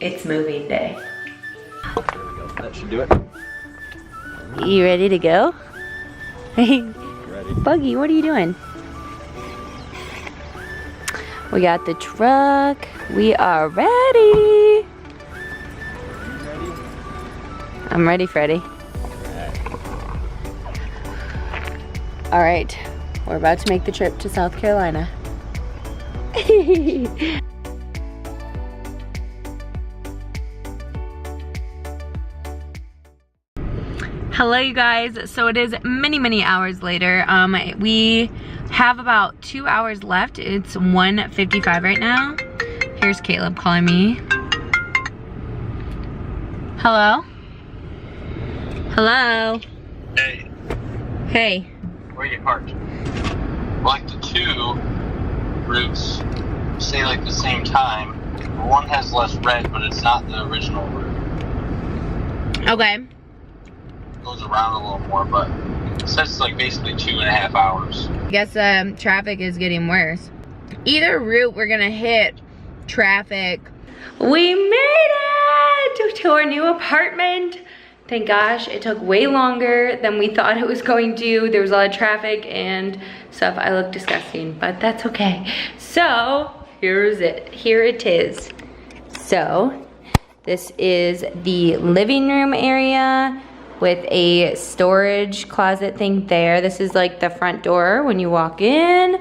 it's moving day. There we go. That should do it. You ready to go? Ready. Buggy, what are you doing? We got the truck. We are ready. Ready? I'm ready, Freddie. All right, we're about to make the trip to South Carolina. Hello you guys, so it is many hours later. We have about 2 hours left. It's 1:55 right now. Here's Caleb calling me. Hello? Hello? Hey, Hey. where you parked? Like the two routes say like the same time. One has less red, but it's not the original route. Okay. It goes around a little more, but it says it's like basically 2.5 hours. I guess traffic is getting worse. Either route we're gonna hit traffic. We made it to our new apartment. Thank gosh, it took way longer than we thought it was going to. There was a lot of traffic and stuff. I look disgusting, but that's okay. So, here it is. So, this is the living room area with a storage closet thing there. This is like the front door when you walk in.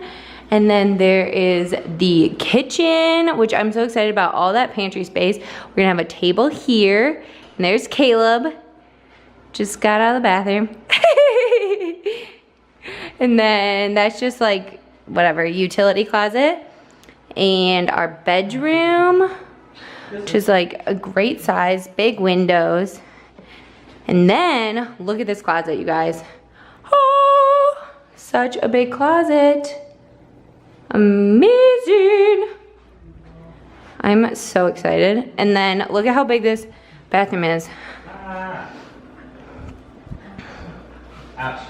And then there is the kitchen, which I'm so excited about, all that pantry space. We're gonna have a table here. And there's Caleb. Just got out of the bathroom. And then that's just like, whatever, utility closet. And our bedroom, which is like a great size, big windows. And then, look at this closet, you guys. Oh, such a big closet. Amazing. I'm so excited. And then, look at how big this bathroom is. Ouch.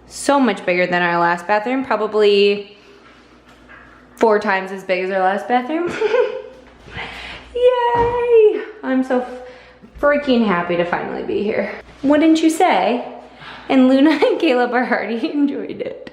So much bigger than our last bathroom. Probably 4 times as big as our last bathroom. Yay! I'm so freaking happy to finally be here. Wouldn't you say? And Luna and Caleb are already enjoyed it.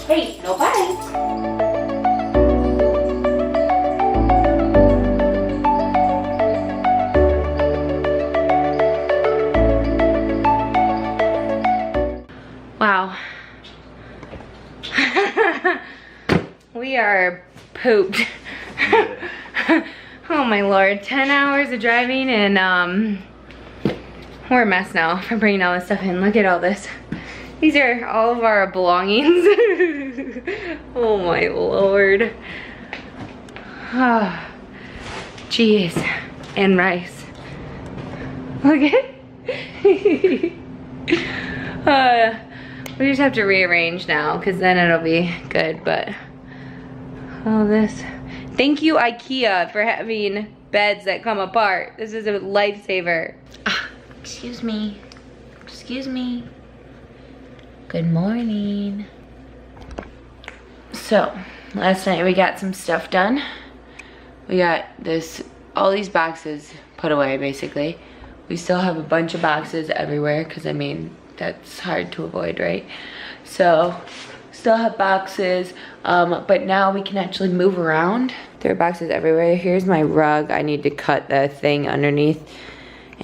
Hey, no bites. Wow. We are pooped. Oh my lord, 10 hours of driving and we're a mess now for bringing all this stuff in. Look at all this. These are all of our belongings. Oh my lord. Oh, cheese and rice. Look at we just have to rearrange now because then it'll be good, but all this. Thank you IKEA for having beds that come apart. This is a lifesaver. Excuse me. Excuse me. Good morning. So, last night we got some stuff done. We got all these boxes put away basically. We still have a bunch of boxes everywhere because I mean, that's hard to avoid, right? So, still have boxes, but now we can actually move around. There are boxes everywhere. Here's my rug. I need to cut the thing underneath.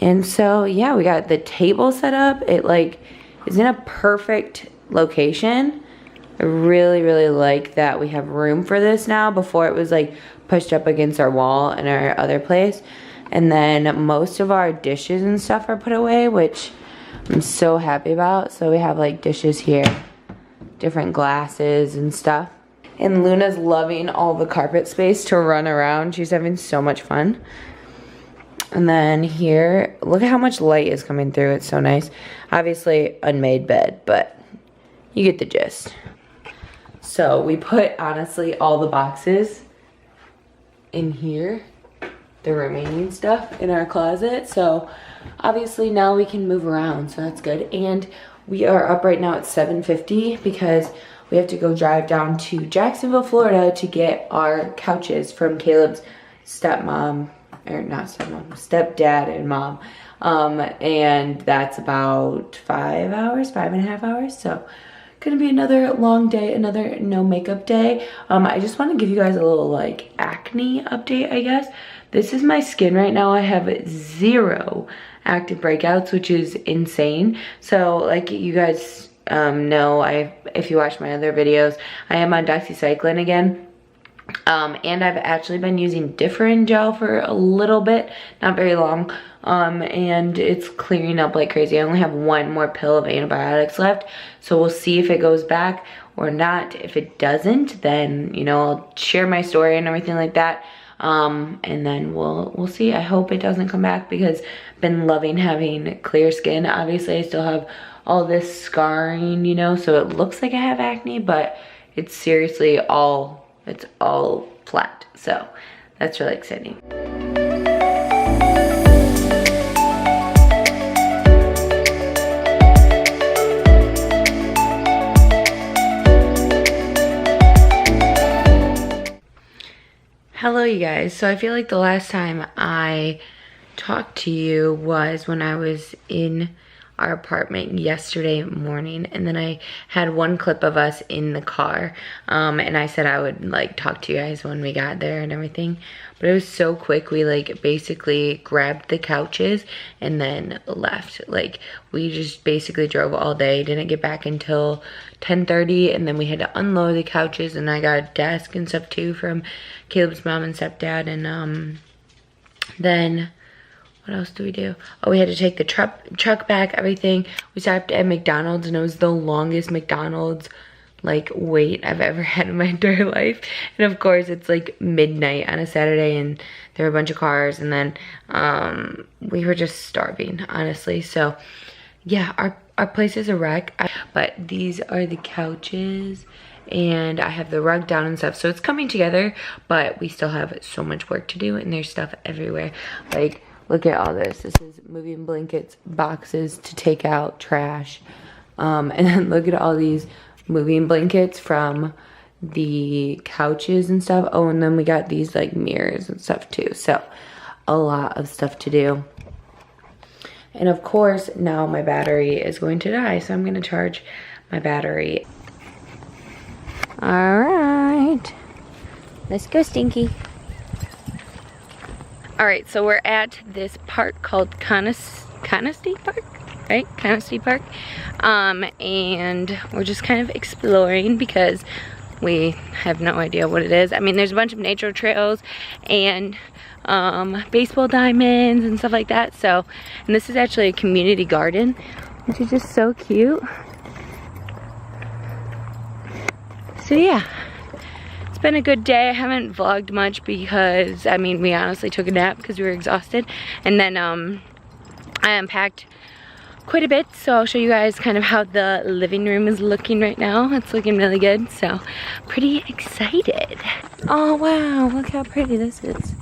And so, yeah, we got the table set up. It like is in a perfect location. I really, really like that we have room for this now. Before it was like pushed up against our wall in our other place. And then most of our dishes and stuff are put away, which I'm so happy about. So we have like dishes here, different glasses and stuff. And Luna's loving all the carpet space to run around. She's having so much fun. And then here, look at how much light is coming through. It's so nice. Obviously, unmade bed, but you get the gist. So we put, honestly, all the boxes in here. The remaining stuff in our closet. So obviously now we can move around, so that's good. And we are up right now at 7:50 because we have to go drive down to Jacksonville, Florida to get our couches from Caleb's stepmom, or not stepmom, stepdad and mom. And that's about 5 hours, 5.5 hours. So gonna be another long day, another no makeup day. I just want to give you guys a little like acne update, I guess. This is my skin right now. I have 0 active breakouts, which is insane. So like you guys know, if you watch my other videos, I am on doxycycline again. And I've actually been using Differin gel for a little bit, not very long. And it's clearing up like crazy. I only have 1 more pill of antibiotics left. So we'll see if it goes back or not. If it doesn't, then, you know, I'll share my story and everything like that. And then we'll see. I hope it doesn't come back because I've been loving having clear skin. Obviously, I still have all this scarring, you know, so it looks like I have acne, but it's seriously it's all flat. So that's really exciting. Hello you guys. So I feel like the last time I talked to you was when I was in our apartment yesterday morning, and then I had 1 clip of us in the car, and I said I would like talk to you guys when we got there and everything, but it was so quick. We like basically grabbed the couches and then left. Like we just basically drove all day, didn't get back until 10:30, and then we had to unload the couches, and I got a desk and stuff too from Caleb's mom and stepdad. And then what else do we do? Oh, we had to take the truck back, everything. We stopped at McDonald's, and it was the longest McDonald's like wait I've ever had in my entire life. And of course it's like midnight on a Saturday, and there were a bunch of cars, and then we were just starving, honestly. So yeah, our place is a wreck. But these are the couches, and I have the rug down and stuff, so it's coming together, but we still have so much work to do, and there's stuff everywhere. Like, look at all this. This is moving blankets, boxes to take out, trash. And then look at all these moving blankets from the couches and stuff. Oh, and then we got these like mirrors and stuff too. So a lot of stuff to do. And of course, now my battery is going to die, so I'm gonna charge my battery. All right, let's go, Stinky. All right, so we're at this park called Canasty Park, right? Canasty Park. And we're just kind of exploring because we have no idea what it is. I mean, there's a bunch of nature trails and baseball diamonds and stuff like that. So, and this is actually a community garden, which is just so cute. So yeah. It's been a good day. I haven't vlogged much because, I mean, we honestly took a nap because we were exhausted. And then I unpacked quite a bit, so I'll show you guys kind of how the living room is looking right now. It's looking really good, so pretty excited. Oh wow, look how pretty this is.